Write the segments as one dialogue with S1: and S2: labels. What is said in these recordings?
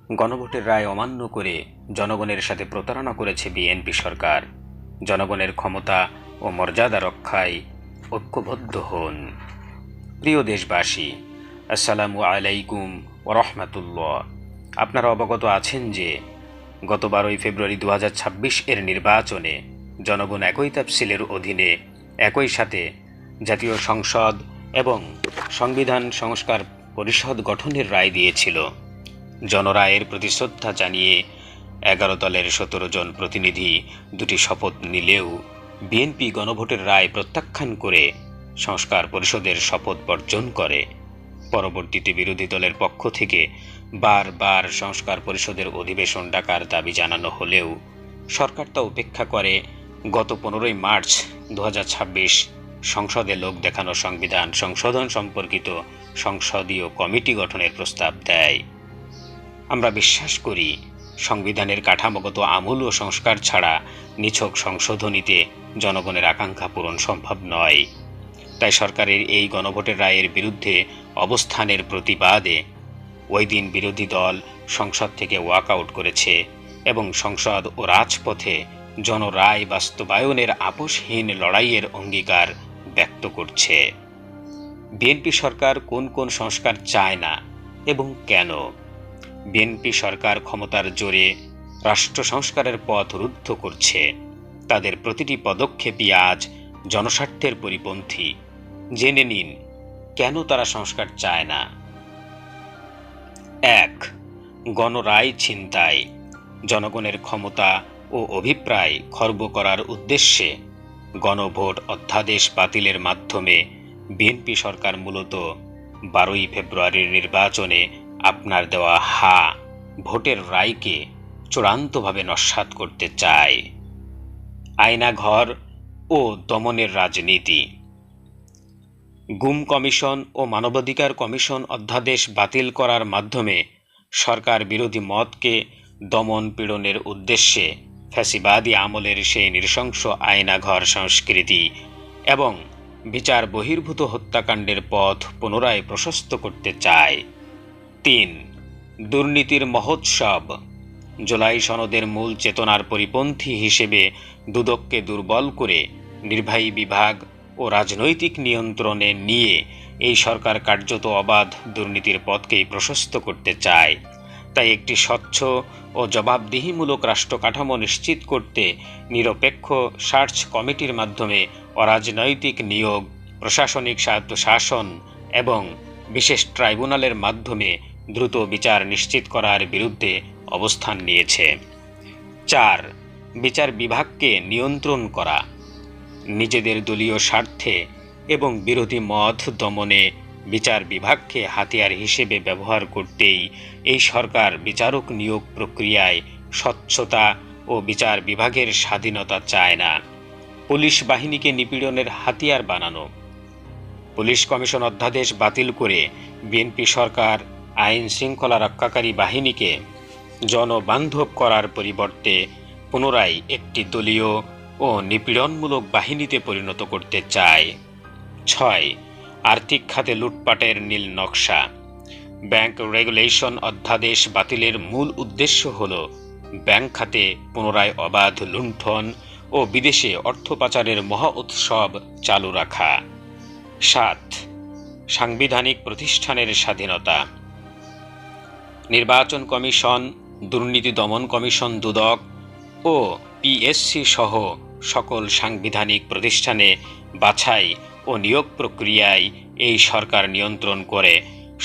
S1: গণভোটের রায় অমান্য করে জনগণের সাথে প্রতারণা করেছে বিএনপি সরকার। জনগণের ক্ষমতা ও মর্যাদা রক্ষায় ঐক্যবদ্ধ হন। প্রিয় দেশবাসী, আসসালামু আলাইকুম ওয়া রাহমাতুল্লাহ। আপনারা অবগত আছেন যে গত 12 ফেব্রুয়ারি 2026 এর নির্বাচনে জনগণ একই তাফসিলের অধীনে একই সাথে জাতীয় সংসদ এবং সংবিধান সংস্কার পরিষদ গঠনের রায় দিয়েছিল। জনরায়ের প্রতি শ্রদ্ধা জানিয়ে 11 দলের 17 জন প্রতিনিধি দুটি শপথ নিলেও বিএনপি গণভোটের রায় প্রত্যাখ্যান করে সংস্কার পরিষদের শপথ বর্জন করে। পরবর্তীতে বিরোধী দলের পক্ষ থেকে বারবার সংস্কার পরিষদের অধিবেশন ডাকার দাবি জানানো হলেও সরকার তা উপেক্ষা করে গত 15 মার্চ 2026 সংসদে লোক দেখানো সংবিধান সংশোধন সম্পর্কিত সংসদীয় কমিটি গঠনের প্রস্তাব দেয়। আমরা বিশ্বাস করি, সংবিধানের কাঠামোগত আমূল ও সংস্কার ছাড়া নিছক সংশোধনীতে জনগণের আকাঙ্ক্ষা পূরণ সম্ভব নয়। তাই সরকারের এই গণভোটের রায়ের বিরুদ্ধে অবস্থানের প্রতিবাদে ওই দিন বিরোধী দল সংসদ থেকে ওয়াকআউট করেছে এবং সংসদ ও রাজপথে জনরায় বাস্তবায়নের আপোষহীন লড়াইয়ের অঙ্গীকার ব্যক্ত করছে। বিএনপি সরকার কোন কোন সংস্কার চায় না এবং কেন? বিএনপি সরকার ক্ষমতার জোরে রাষ্ট্র সংস্কারের পথ রুদ্ধ করছে। তাদের প্রতিটি পদক্ষেপই আজ জনস্বার্থের পরিপন্থী। জেনে নিন কেন তারা সংস্কার চায় না। 1. গণরায় ছিনতাই। জনগণের ক্ষমতা ও অভিপ্রায় খর্ব করার উদ্দেশ্যে গণভোট অধ্যাদেশ বাতিলের মাধ্যমে বিএনপি সরকার মূলত 12 ফেব্রুয়ারির নির্বাচনে আপনার দেওয়া ভোটের রায়কে চূড়ান্তভাবে নস্যাৎ করতে চায়। আয়নাঘর ও দমনের রাজনীতি। গুম কমিশন ও মানবাধিকার কমিশন অধ্যাদেশ বাতিল করার মাধ্যমে সরকার বিরোধী মতকে দমন পীড়নের উদ্দেশ্যে ফ্যাসিবাদী আমলের সেই নৃশংস আয়নাঘর সংস্কৃতি এবং বিচার বহির্ভূত হত্যাকাণ্ডের পথ পুনরায় প্রশস্ত করতে চায়। 3. দুর্নীতির মহোৎসব। জুলাই সনদের মূল চেতনার পরিপন্থী হিসেবে দুদককে দুর্বল করে নির্বাহী বিভাগ ও রাজনৈতিক নিয়ন্ত্রণে নিয়ে এই সরকার কার্যত অবাধ দুর্নীতির পথকেই প্রশস্ত করতে চায়। তাই একটি স্বচ্ছ ও জবাবদিহিমূলক রাষ্ট্র কাঠামো নিশ্চিত করতে নিরপেক্ষ সার্চ কমিটির মাধ্যমে অরাজনৈতিক নিয়োগ, প্রশাসনিক স্বায়ত্তশাসন এবং বিশেষ ট্রাইব্যুনালের মাধ্যমে দ্রুত বিচার নিশ্চিত করার বিরুদ্ধে অবস্থান নিয়েছে। 4. বিচার বিভাগকে নিয়ন্ত্রণ করা। নিজেদের দলীয় স্বার্থে এবং বিরোধী মত দমনে বিচার বিভাগকে হাতিয়ার হিসেবে ব্যবহার করতেই এই সরকার বিচারক নিয়োগ প্রক্রিয়ায় স্বচ্ছতা ও বিচার বিভাগের স্বাধীনতা চায় না। পুলিশ বাহিনীকে নিপীড়নের হাতিয়ার বানানো। পুলিশ কমিশন অধ্যাদেশ বাতিল করে বিএনপি সরকার আইন শৃঙ্খলা রক্ষাকারী বাহিনীকে জনবান্ধব করার পরিবর্তে পুনরায় একটি দলীয় ও নিপীড়নমূলক বাহিনীতে পরিণত করতে চায়। 6. আর্থিক খাতে লুটপাটের নীল নকশা। ব্যাংক রেগুলেশন অধ্যাদেশ বাতিলের মূল উদ্দেশ্য হল ব্যাংক খাতে পুনরায় অবাধ লুণ্ঠন ও বিদেশে অর্থ পাচারের মহা উৎসব চালু রাখা। 7. সাংবিধানিক প্রতিষ্ঠানের স্বাধীনতা। নির্বাচন কমিশন, দুর্নীতি দমন কমিশন দুদক ও পিএসসি সহ সকল সাংবিধানিক প্রতিষ্ঠানে বাছাই ও নিয়োগ প্রক্রিয়ায় এই সরকার নিয়ন্ত্রণ করে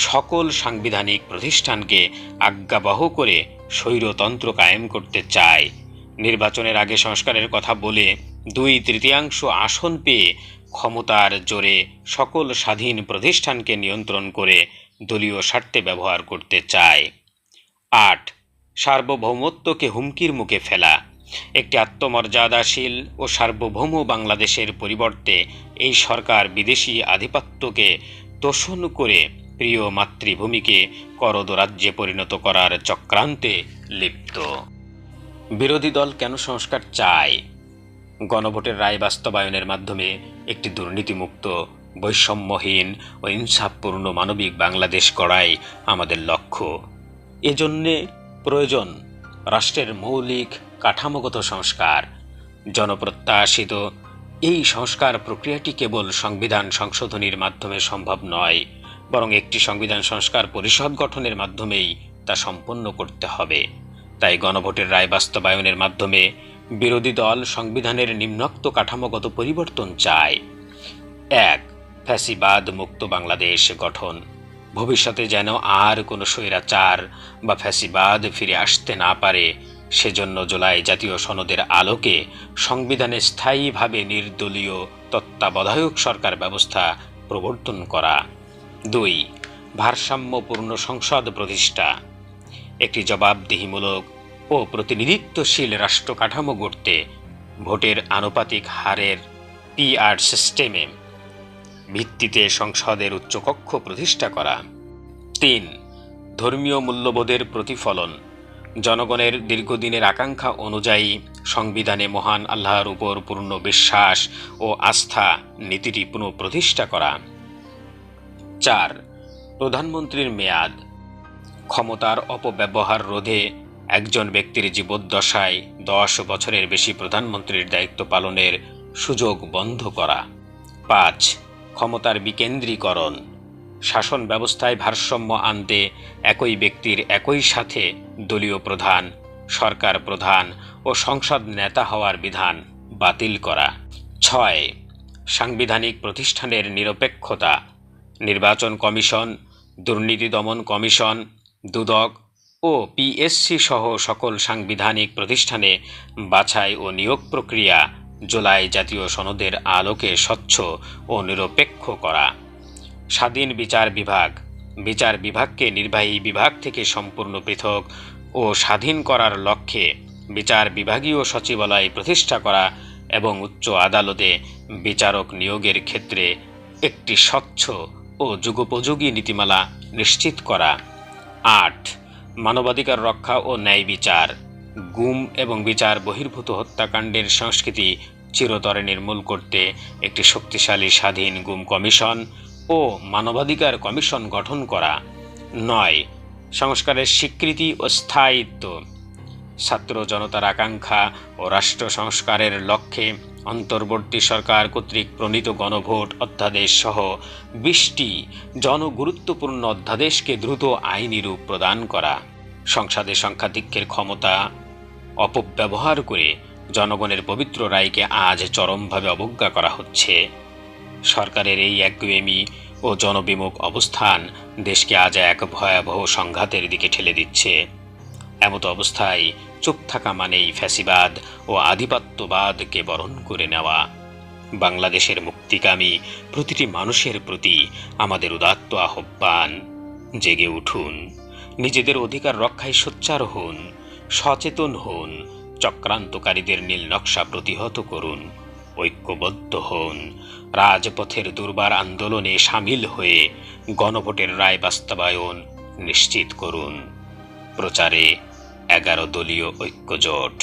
S1: সকল সাংবিধানিক প্রতিষ্ঠানকে আজ্ঞাবহ করে স্বৈরতন্ত্র কায়েম করতে চায়। নির্বাচনের আগে সংস্কারের কথা বলে 2/3 আসন পেয়ে ক্ষমতার জোরে সকল স্বাধীন প্রতিষ্ঠানকে নিয়ন্ত্রণ করে দলীয় স্বার্থে ব্যবহার করতে চায়। 8. সার্বভৌমত্বকে হুমকির মুখে ফেলা। একটি আত্মমর্যাদাশীল ও সার্বভৌম বাংলাদেশের পরিবর্তে এই সরকার বিদেশি আধিপত্যকে তোষণ করে প্রিয় মাতৃভূমিকে করদরাজ্যে পরিণত করার চক্রান্তে লিপ্ত। বিরোধী দল কেন সংস্কার চায়? গণভোটের রায় বাস্তবায়নের মাধ্যমে একটি দুর্নীতিমুক্ত, বৈষম্যহীন ও ইনসাফপূর্ণ মানবিক বাংলাদেশ গড়াই আমাদের লক্ষ্য। এজন্যে প্রয়োজন রাষ্ট্রের মৌলিক কাঠামোগত সংস্কার। জনপ্রত্যাশিত এই সংস্কার প্রক্রিয়াটি কেবল সংবিধান সংশোধনীর মাধ্যমে সম্ভব নয়, বরং একটি সংবিধান সংস্কার পরিষদ গঠনের মাধ্যমেই তা সম্পন্ন করতে হবে। তাই গণভোটের রায় বাস্তবায়নের মাধ্যমে বিরোধী দল সংবিধানের নিম্নোক্ত কাঠামোগত পরিবর্তন চায়। 1. ফ্যাসিবাদ মুক্ত বাংলাদেশ গঠন। ভবিষ্যতে যেন আর কোনো স্বৈরাচার বা ফ্যাসিবাদ ফিরে আসতে না পারে, সেজন্য জুলাই জাতীয় সনদের আলোকে সংবিধানে স্থায়ীভাবে নির্দলীয় তত্ত্বাবধায়ক সরকার ব্যবস্থা প্রবর্তন করা। 2. ভারসাম্যপূর্ণ সংসদ প্রতিষ্ঠা। একটি জবাবদিহিমূলক ও প্রতিনিধিত্বশীল রাষ্ট্র কাঠামো গড়তে ভোটের আনুপাতিক হারের PR সিস্টেমে ভিত্তিতে সংসদের উচ্চকক্ষ প্রতিষ্ঠা করা। 3. ধর্মীয় মূল্যবোধের প্রতিফলন। জনগণের দীর্ঘদিনের আকাঙ্ক্ষা অনুযায়ী সংবিধানে মহান আল্লাহর উপর পূর্ণ বিশ্বাস ও আস্থা নীতিটি পুনঃপ্রতিষ্ঠা করা। 4. প্রধানমন্ত্রীর মেয়াদ। ক্ষমতার অপব্যবহার রোধে একজন ব্যক্তির জীবদ্দশায় 10 বছরের বেশি প্রধানমন্ত্রীর দায়িত্ব পালনের সুযোগ বন্ধ করা। 5. ক্ষমতার বিকেন্দ্রীকরণ। শাসন ব্যবস্থায় ভারসাম্য আনতে একই ব্যক্তির একই সাথে দলীয় প্রধান, সরকার প্রধান ও সংসদ নেতা হওয়ার বিধান বাতিল করা। 6. সাংবিধানিক প্রতিষ্ঠানের নিরপেক্ষতা। নির্বাচন কমিশন, দুর্নীতি দমন কমিশন, দুদক ও PSC সহ সকল সাংবিধানিক প্রতিষ্ঠানে বাছাই ও নিয়োগ প্রক্রিয়া জুলাই জাতীয় সনদের আলোকে স্বচ্ছ ও নিরপেক্ষ করা। স্বাধীন বিচার বিভাগ। বিচার বিভাগকে নির্বাহী বিভাগ থেকে সম্পূর্ণ পৃথক ও স্বাধীন করার লক্ষ্যে বিচার বিভাগীয় সচিবালয় প্রতিষ্ঠা করা এবং উচ্চ আদালতে বিচারক নিয়োগের ক্ষেত্রে একটি স্বচ্ছ ও যুগোপযোগী নীতিমালা নিশ্চিত করা। 8. মানবাধিকার রক্ষা ও ন্যায় বিচার। গুম এবং বিচার বহির্ভূত হত্যাকাণ্ডের সংস্কৃতি চিরতরে নির্মূল করতে একটি শক্তিশালী স্বাধীন গুম কমিশন ও মানবাধিকার কমিশন গঠন করা। 9. সংস্কারের স্বীকৃতি ও স্থায়িত্ব। ছাত্র জনতার আকাঙ্ক্ষা ও রাষ্ট্র সংস্কারের লক্ষ্যে অন্তর্বর্তী সরকার কর্তৃক প্রণীত গণভোট অধ্যাদেশ সহ 20টি জনগুরুত্বপূর্ণ অধ্যাদেশকে দ্রুত আইনি রূপ প্রদান করা। সংসদে সংখ্যাধিক্যের ক্ষমতা অপব্যবহার করে জনগণের পবিত্র রায়কে আজ চরমভাবে অবজ্ঞা করা হচ্ছে। সরকারের এই একগুঁয়েমি ও জনবিমুখ অবস্থান দেশকে আজ এক ভয়াবহ সংঘাতের দিকে ঠেলে দিচ্ছে। এমত অবস্থায় চুপ থাকা মানেই ফ্যাসিবাদ ও আধিপত্যবাদকে বরণ করে নেওয়া। বাংলাদেশের মুক্তিকামী প্রতিটি মানুষের প্রতি আমাদের উদাত্ত আহ্বান, জেগে উঠুন, নিজেদের অধিকার রক্ষায় সোচ্চার হন, সচেতন হন, চক্রান্তকারীদের নীল নকশা প্রতিহত করুন, ঐক্যবদ্ধ হন, রাজপথের দুর্বার আন্দোলনে সামিল হয়ে গণভোটের রায় বাস্তবায়ন নিশ্চিত করুন। প্রচারে 11 দলীয় ঐক্যজোট।